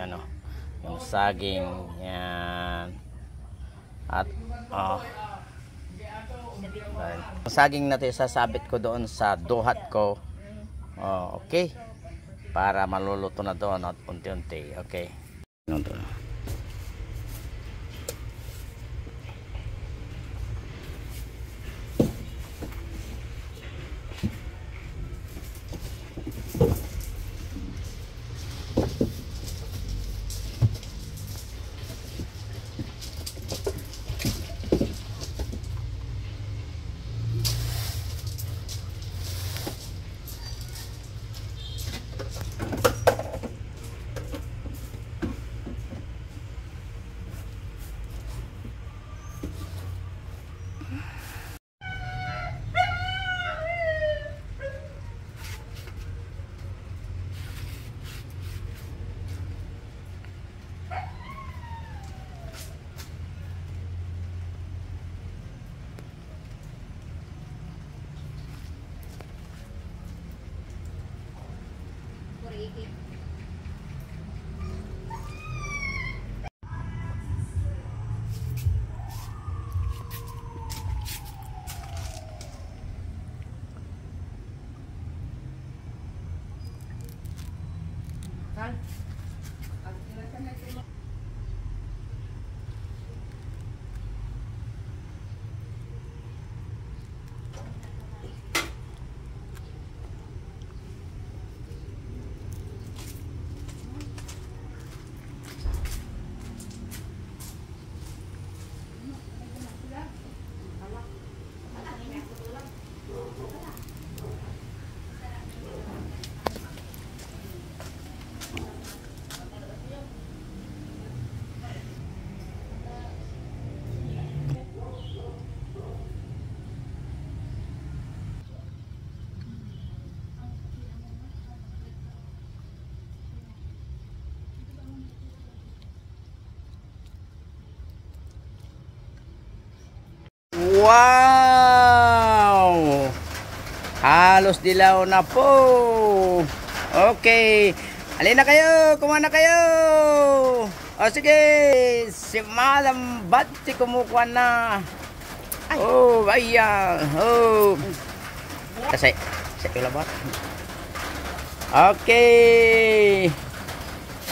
ano, yung saging. Yan. At yung saging natin sasabit ko doon sa duhat ko. Okay. Para maluluto na doon at unti-unti. Okay. Wow! Halos dilaw na po. Okay. Alin na kayo, kumain na kayo. O sige, si Madam Bati kumukuha na. Ay. Oh, ayan. Oh. Kasi, sa kilabot. Okay.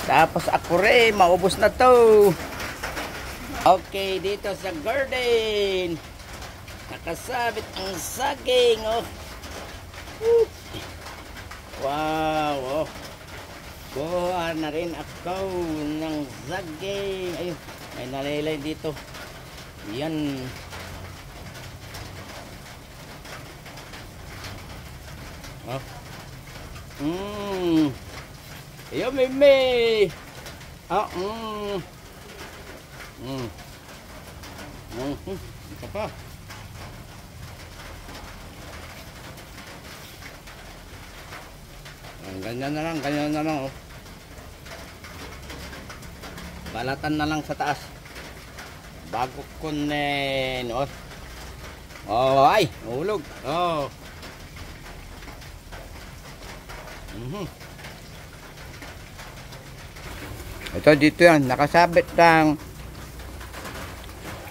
Tapos ako rin, maubos na to. Okay, dito sa garden. Nakasabit ang saging. Oh. Wow. Oh. Kuha na rin ako ng saging. Ayun, may nalaylay dito. Yan. Oh. Ayun, mimi. Ito pa. Ganyan na lang, oh. Balatan na lang sa taas. Bago kunin, oh. Oh, ay, ulog. Oh. Ito dito yan, nakasabit lang.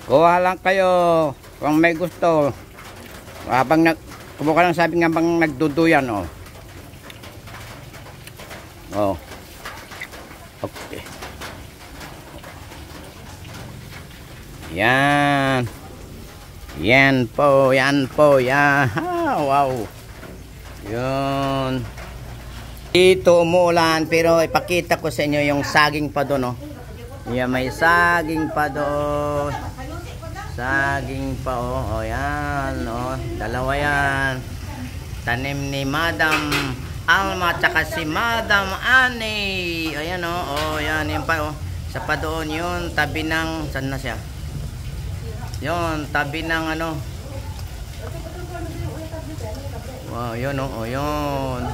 Kuha lang kayo kung may gusto. Habang kumuha lang sabi nga bang nagduduyan, oh. Oh. Okay. Yan. Yan po. Yan. Wow. Yun. Dito umulan pero ipakita ko sa inyo yung saging pa doon, oh. Yan, may saging pa doon. Saging pa, oh. Oh, yan, oh. Dalawa yan. Tanim ni Madam Alma tsaka si Madam Ani. Ayan, oh. Oh, yan, yan pa, oh. Sa pa doon yun, tabi ng, saan na siya? Yun, tabi ng ano. Wow, yun, oh. Oh, yun.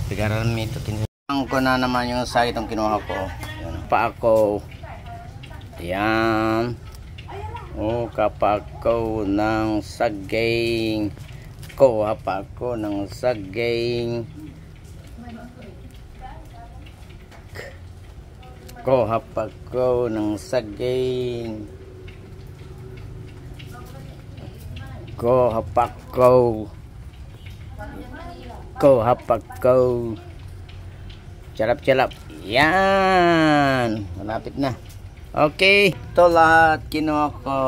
Pigaran mo ito. Ang ko na naman yung sa itong kinuha ko. Yan, pa ako. Yan. Oh, kapako ng saging. Kuha pa ako ng saging. Kuha pa ko ng saging. Kuha pa ko. Kuha pa ko. Charap-charap. Yan. Malapit na. Okay. Ito lahat kinuha ko.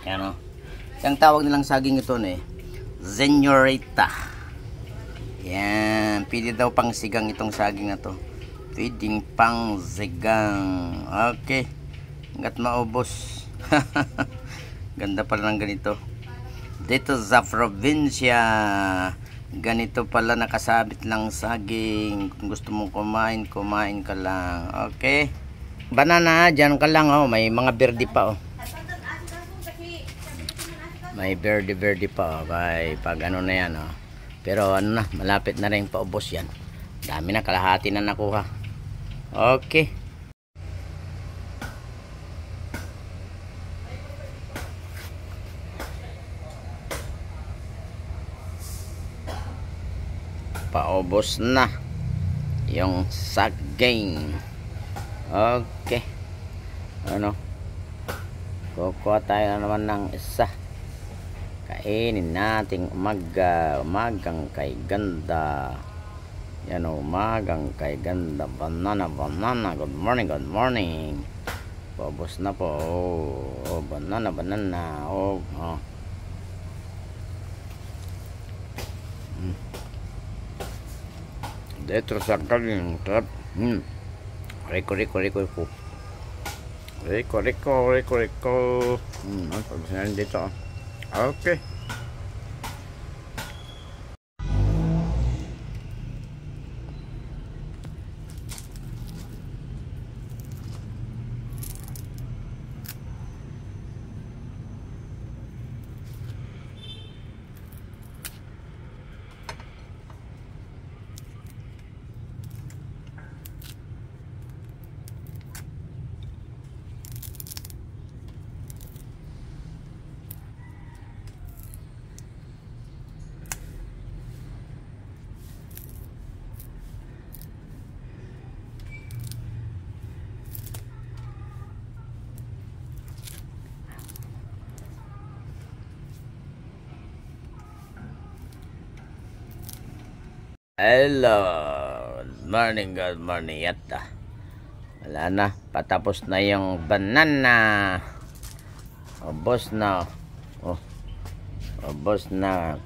Yan o. Ang tawag nilang saging ito na Señorita. Yan. Pwede daw pang sigang itong saging na to. Pwedeng pang sigang. Okay. Hanggat maubos. Ganda pala ng ganito. Dito sa probinsya, ganito pala nakasabit lang saging. Kung gusto mong kumain, kumain ka lang. Okay. Banana, dyan ka lang. Oh. May mga berde pa. Oh. May berde pa. Oh. Pag ano na yan. Oh. Pero ano na, malapit na rin paubos yan. Dami na, kalahati na nakuha. Okay. Paubos na yung saging. Okay. Ano? Kukuha tayo naman ng isa. Kainin nating umagang kay ganda. Yan o, umagang kay ganda. Banana. Good morning. Paubos na po. Oh, banana. Oh. Dito sa kaling trap. Riko. Pagsasalan dito. Okay. Hello, good morning yata. Wala na, patapos na yung banana. Ubos na. Ubos na.